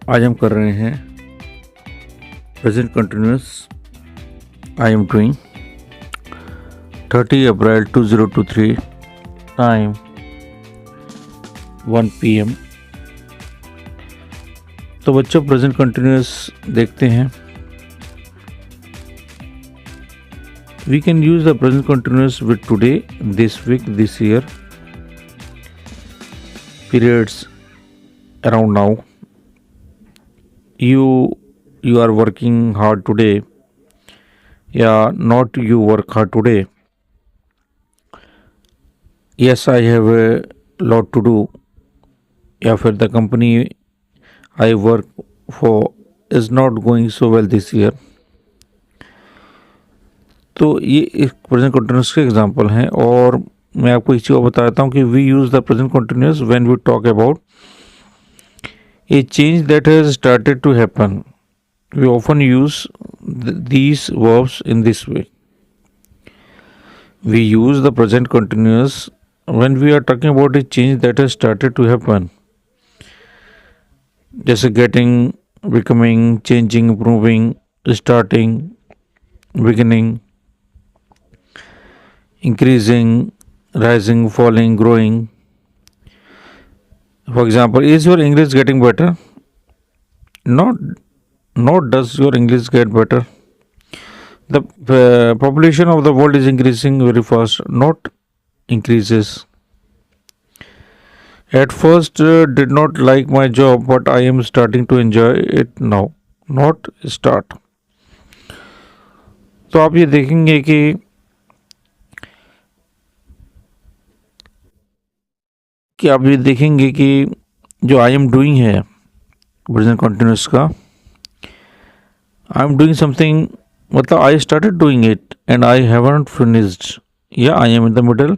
आज हम कर रहे हैं present continuous. I am doing 30 April 2023, time 1 PM। तो बच्चों प्रेजेंट कंटिन्यूस देखते हैं। We can use the present continuous with today, this week, this year, periods around now. You are working hard today, yeah, not you work hard today. Yes, I have a lot to do, या फिर the company I work for is not going so well this year. तो ये एक present continuous के example हैं। और मैं आपको एक चीज़ और बता देता हूँ कि we use the present continuous when we talk about a change that has started to happen. We often use these verbs in this way. We use the present continuous when we are talking about a change that has started to happen. जैसे getting, becoming, changing, improving, starting, beginning, increasing, rising, falling, growing. For example, is your English getting better? Not does your English get better. The population of the world is increasing very fast, not increases. At first, did not like my job, but I am starting to enjoy it now, not start. तो आप ये देखेंगे कि आप ये देखेंगे कि जो आई एम डूइंग है प्रेजेंट कंटिन्यूस का, आई एम डूइंग समथिंग, मतलब I started doing it and I haven't finished, या I am in the middle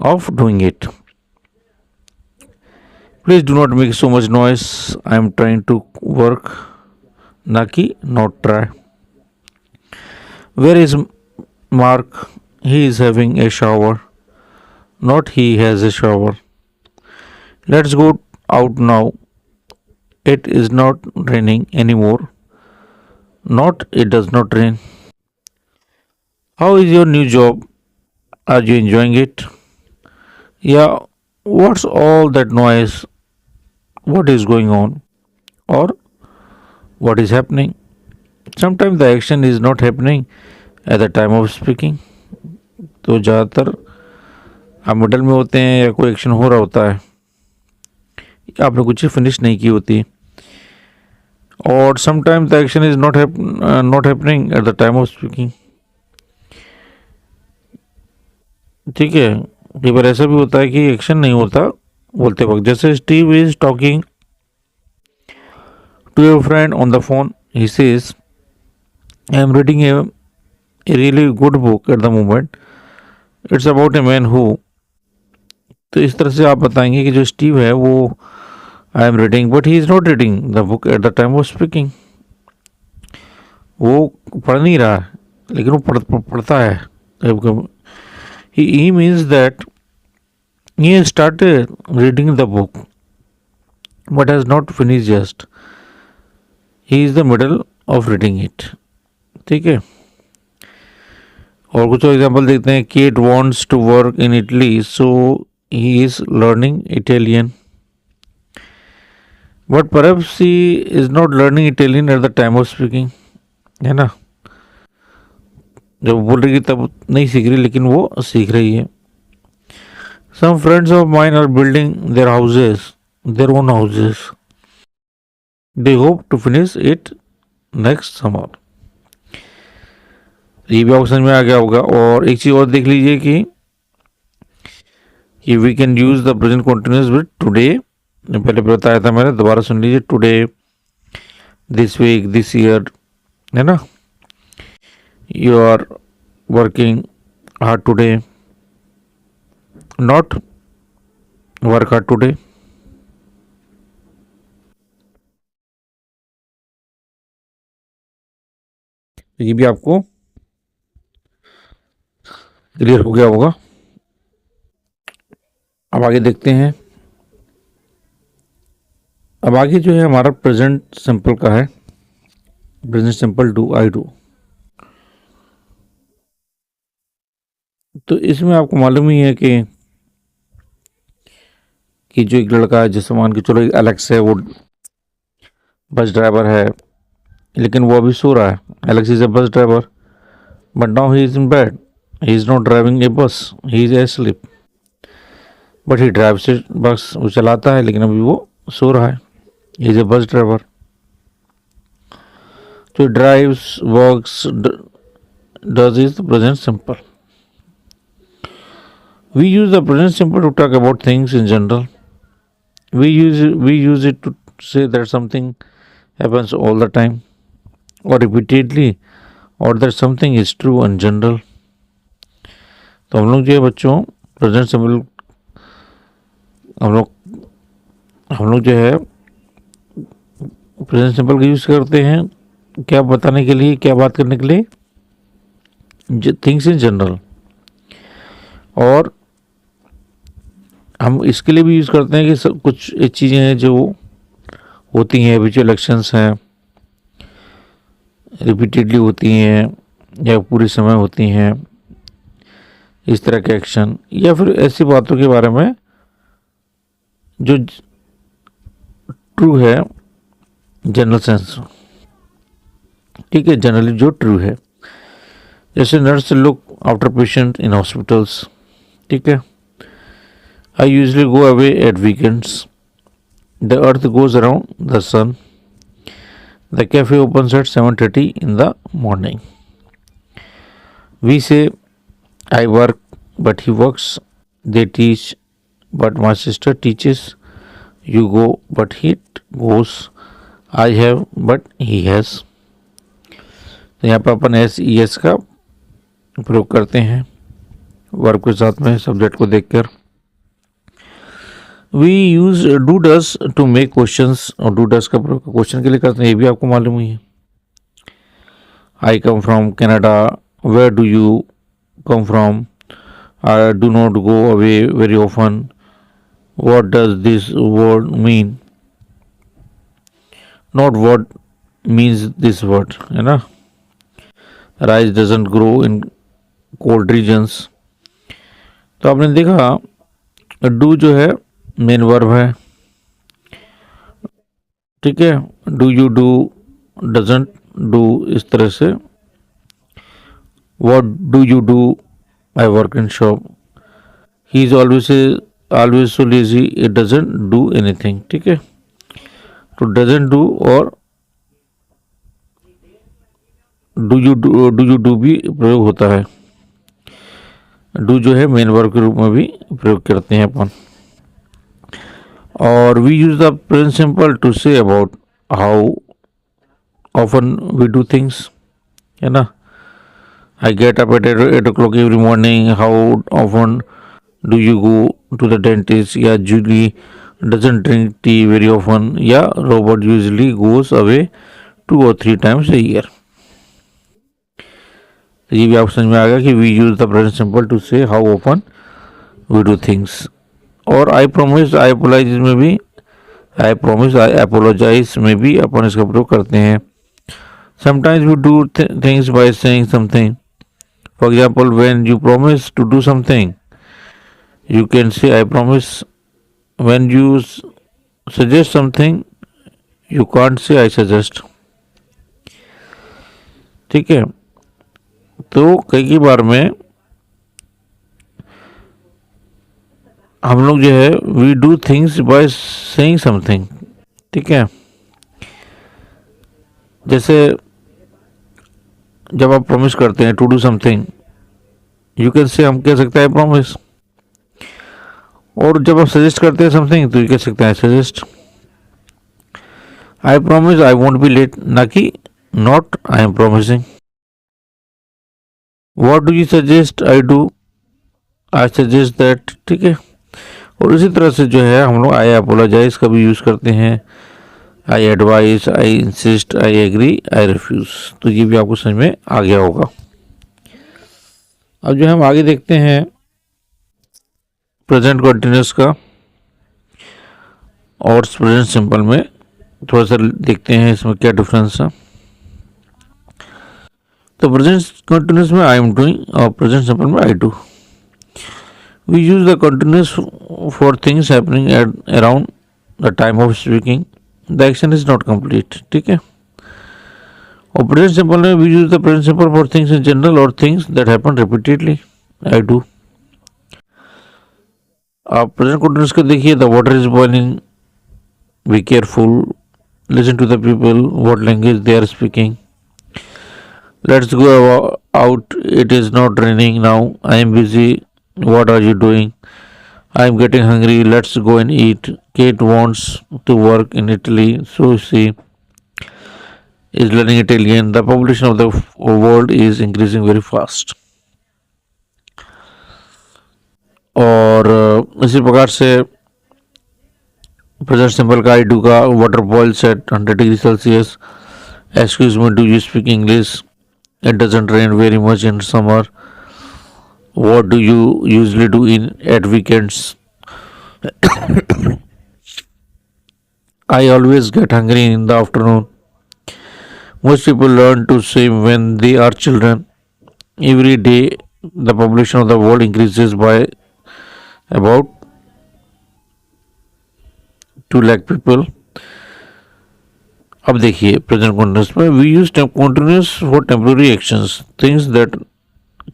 of doing it. Please do not make so much noise, I am trying to work, ना कि not try. Where is Mark? He is having a shower, not he has a shower. Let's go out now, it is not raining anymore, not it does not rain. How is your new job? Are you enjoying it? Yeah, what's all that noise? What is going on? Or what is happening? Sometimes the action is not happening at the time of speaking. तो ज़्यादातर आप middle में होते हैं या कोई action हो रहा होता है, आपने कुछ चीज़ फिनिश नहीं की होती. और sometimes the action is not happening at the time of speaking. ठीक है, कई बार ऐसा भी होता है कि एक्शन नहीं होता बोलते वक्त. जैसे Steve is talking to your friend on the phone, he says I am reading a really good book at the moment, it's about a man who. तो इस तरह से आप बताएंगे कि जो स्टीव है वो I am reading, but he is not reading the book at the time of speaking. वो पढ़ नहीं रहा है लेकिन वो पढ़ता है. He means that he has started reading the book but has not finish just, he is the middle of reading it. ठीक है, और कुछ एग्जाम्पल देखते हैं. Kate wants to work in Italy, so he is learning Italian, but perhaps he is not learning Italian eight the time of speaking. है ना, जब बोल रही तब नहीं सीख रही लेकिन वो सीख रही है. Some friends of mine are building their houses, their own houses, they hope to finish it next summer. ये भी आपको समझ में आ गया होगा. और एक चीज़ और देख लीजिए कि we can use the present continuous with today. पहले बताया था मैंने, दोबारा सुन लीजिए. Today, this week, this year, है ना. You are working hard today, not work hard today. ये भी आपको क्लियर हो गया होगा. अब आगे देखते हैं. अब आगे जो है हमारा प्रेजेंट सिंपल का है, present simple do I do. तो इसमें आपको मालूम ही है कि जो एक लड़का है, जैसे मान के चलो एलेक्स है, वो बस ड्राइवर है, लेकिन वो अभी सो रहा है। Alex is a bus driver but now he is in bed, he is not driving a bus, he is asleep. But he drives it, बस वो चलाता है, लेकिन अभी वो सो रहा है। He is a bus driver. तो drives, works, does is the present simple. We use the present simple to talk about things in general. We use it to say that something happens all the time or repeatedly, or that something is true in general. तो हम लोग जो है बच्चों present simple हम लोग जो है प्रेजेंट सिंपल का यूज करते हैं क्या बताने के लिए, क्या बात करने के लिए, थिंग्स इन जनरल। और हम इसके लिए भी यूज़ करते हैं कि सब कुछ चीज़ें हैं जो होती हैं, विजुअल एक्शंस हैं, रिपीटेडली होती हैं या पूरे समय होती हैं, इस तरह के एक्शन, या फिर ऐसी बातों के बारे में जो ट्रू है जनरल सेंस, ठीक है, जनरली जो ट्रू है। जैसे nurse look after patient in hospitals, ठीक है। I usually go away at weekends. The earth goes around the sun. The cafe opens at 7:30 in the morning. We say I work but he works. They teach but my sister teaches. You go but he goes. I have but he has. तो यहाँ पर अपन S E S का प्रयोग करते हैं verb के साथ में सब्जेक्ट को देखकर। We use do does to make questions, और डू डस का प्रयोग क्वेश्चन के लिए करते हैं, ये भी आपको मालूम ही है। I come from Canada, where do you come from, I do not go away very often, what does this word mean, not what means this word, है ना। Rice doesn't grow in cold regions. तो आपने देखा do जो है main verb है, ठीक है। Do you do, doesn't do, इस तरह से। What do you do, I work in shop, he is always so lazy, it doesn't do anything, ठीक है। तो डजंट डू और डू यू डू भी प्रयोग होता है। डू जो है मेन वर्ब के रूप में भी प्रयोग करते हैं अपन। और we use the present simple to say about how often we do things, है ना। I get up at 8 o'clock every morning, how often do you go to the dentist, या Julie doesn't drink tea very often, या Robert usually goes away 2 or 3 times a year। ये भी आपको समझ में आ गया कि we use the present simple to say how often we do things. और आई प्रोमिस, आई अपोलाइज में भी, आई प्रोमिस, आई अपोलोजाइज में भी अपन इसका प्रयोग करते हैं। Sometimes we do things by saying something. For example, when you promise to do something you can say I promise. When you suggest something you can't say I suggest, ठीक है। तो कई बार में हम लोग जो है we do things by saying something, ठीक है। जैसे जब आप प्रॉमिस करते हैं to do something, you can say, हम कह सकते हैं प्रॉमिस। और जब आप सजेस्ट करते हैं समथिंग तो यू कह सकते हैं suggest. I promise I won't be late, ना कि not I am promising. What do you suggest, I do, I suggest that, ठीक है। और इसी तरह से जो है हम लोग आई अपोलोजाइज का भी यूज़ करते हैं, I advice, I insist, I agree, I refuse. तो ये भी आपको समझ में आ गया होगा। अब जो हम आगे देखते हैं प्रेजेंट कंटिन्यूस का, और प्रेजेंट सिंपल में थोड़ा सा देखते हैं इसमें क्या डिफरेंस है। तो प्रेजेंट कंटिन्यूस में आई एम डूइंग और प्रेजेंट सिंपल में I do. We use the continuous for things happening at around the time of speaking, the action is not complete. ठीक है। और प्रेजेंट सिंपल में we use the present simple for things in general और things that happen repeatedly, I do. आप present continuous को देखिए, the water is boiling, be careful, listen to the people, what language they are speaking, let's go out, it is not raining now, I am busy, what are you doing, I am getting hungry, let's go and eat, Kate wants to work in Italy, so she is learning Italian, the population of the world is increasing very fast। और इसी प्रकार से present simple का I do का, water boils at 100 degree Celsius, excuse me do you speak English, it doesn't rain very much in summer, what do you usually do in at weekends, I always get hungry in the afternoon, most people learn to swim when they are children, every day the population of the world increases by about 2 lakh people. अब देखिए present continuous में we use continuous for temporary actions, things that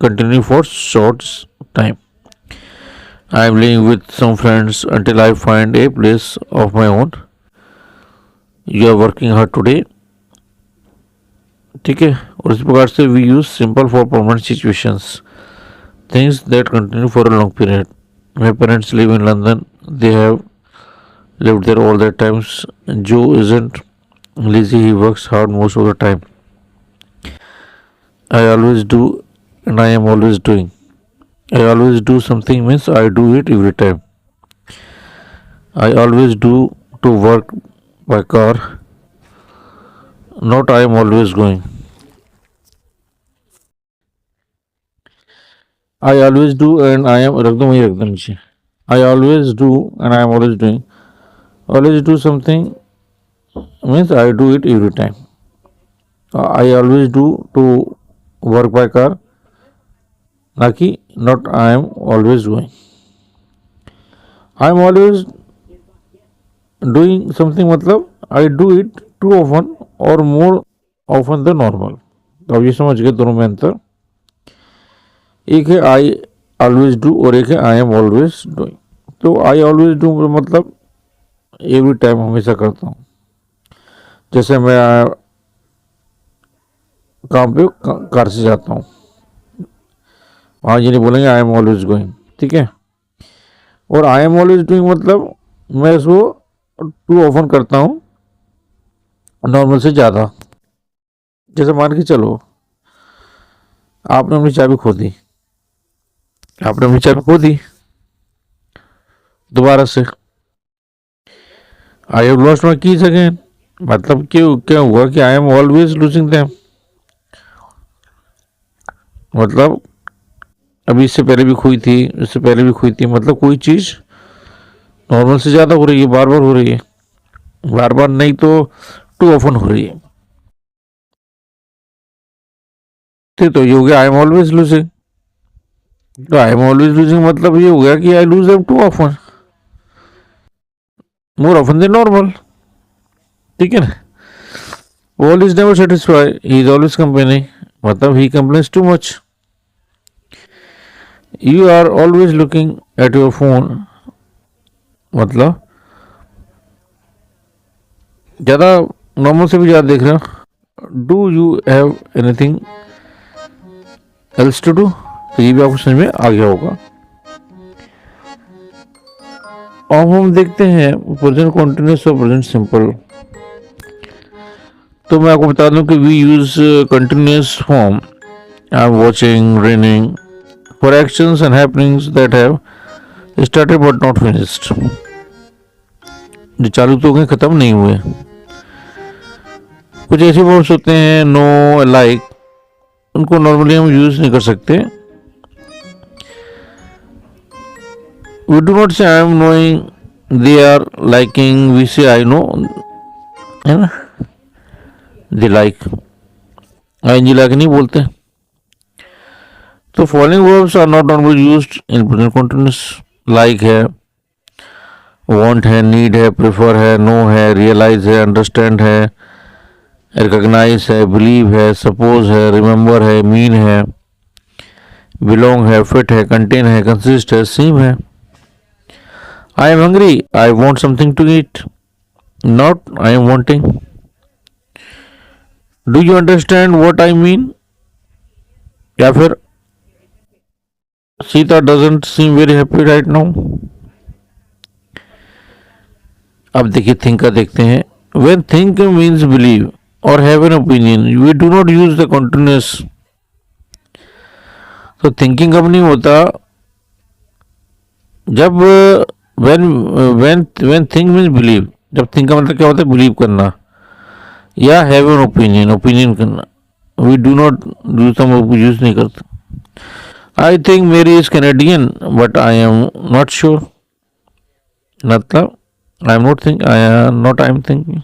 continue for short time, I am living with some friends until I find a place of my own, you are working hard today. ठीक है। और इस प्रकार से we use simple for permanent situations, things that continue for a long period, my parents live in London, they have lived there all their times, Joe isn't lazy, he works hard most of the time, I always do and I am always doing, I always do something means I do it every time, I always do to work by car, not I am always going, I always do and I am रख दो वहीं रख दो नीचे, I always do and I am always doing, always do something means I do it every time, I always do to work by car, ना कि not I am always doing, I am always doing something मतलब I do it too often or more often than normal। तो अब ये समझ गए दोनों में अंतर, एक है I always do और एक है I am always doing। तो I always do मतलब एवरी टाइम हमेशा करता हूँ, जैसे मैं काम पे कार से जाता हूँ, वहाँ ये नहीं बोलेंगे आई एम ऑलवेज गोइंग। ठीक है। और आई एम ऑलवेज डूइंग मतलब मैं इसको टू ऑफन करता हूँ, नॉर्मल से ज़्यादा। जैसे मान के चलो आपने अपनी चाबी खो दी, आपने अपनी चाबी खो दी दोबारा से, I have lost my keys again, मतलब क्या हुआ कि I am always losing them, मतलब अभी इससे पहले भी खोई थी, इससे पहले भी खोई थी, मतलब कोई चीज़ नॉर्मल से ज़्यादा हो रही है, बार बार हो रही है, बार बार नहीं तो टू ऑफन हो रही है। तो ये हो गया आई एम ऑलवेज लूजिंग। तो आई एम ऑलवेज लूजिंग मतलब ये हो गया कि I lose them too often, more often than normal. ठीक है ना। Paul is never satisfied, he is always complaining, मतलब he complains too much। You are always looking at your phone, मतलब ज़्यादा नॉर्मल से भी ज़्यादा देख रहे हो। Do you have anything else to do, तो ये भी आपको समझ में आ गया होगा। अब हम देखते हैं प्रेजेंट कॉन्टिन्यूस और प्रेजेंट सिंपल। तो मैं आपको बता दूं कि we use continuous form I am watching, raining for actions and happenings that have started but not finished, जो चालू तो गए खत्म नहीं हुए। कुछ ऐसे वर्ड्स होते हैं नो, लाइक, उनको नॉर्मली हम यूज नहीं कर सकते। We do not say I am knowing they are liking we say I no, है ना, दे लाइक, आईएनजी लाइक नहीं बोलते। तो following verbs are not always used in present continuous. Like है, वांट है, नीड है, प्रेफर है, know है, रियलाइज है, अंडरस्टैंड है, रिकॉग्नाइज है, बिलीव है, सपोज है, रिमेंबर है, मीन है, बिलोंग है, फिट है, कंटेन है, कंसिस्ट है, सीम है। I am hungry, I want something to eat, not I am wanting. Do you understand what I mean, या फिर Sita doesn't seem very happy right now. अब देखिए थिंक का देखते हैं। वेन थिंक मीन्स बिलीव और have an opinion, we do not use the continuous. तो thinking कब नहीं होता, जब when when when think means believe, जब थिंक का मतलब क्या होता है, बिलीव करना, या हैव एन ओपिनियन, ओपिनियन करना। वी डू नॉट यूज, हम यूज नहीं करते। I think Mary is Canadian but I am not sure, मतलब आई am not think, I am not, I am thinking.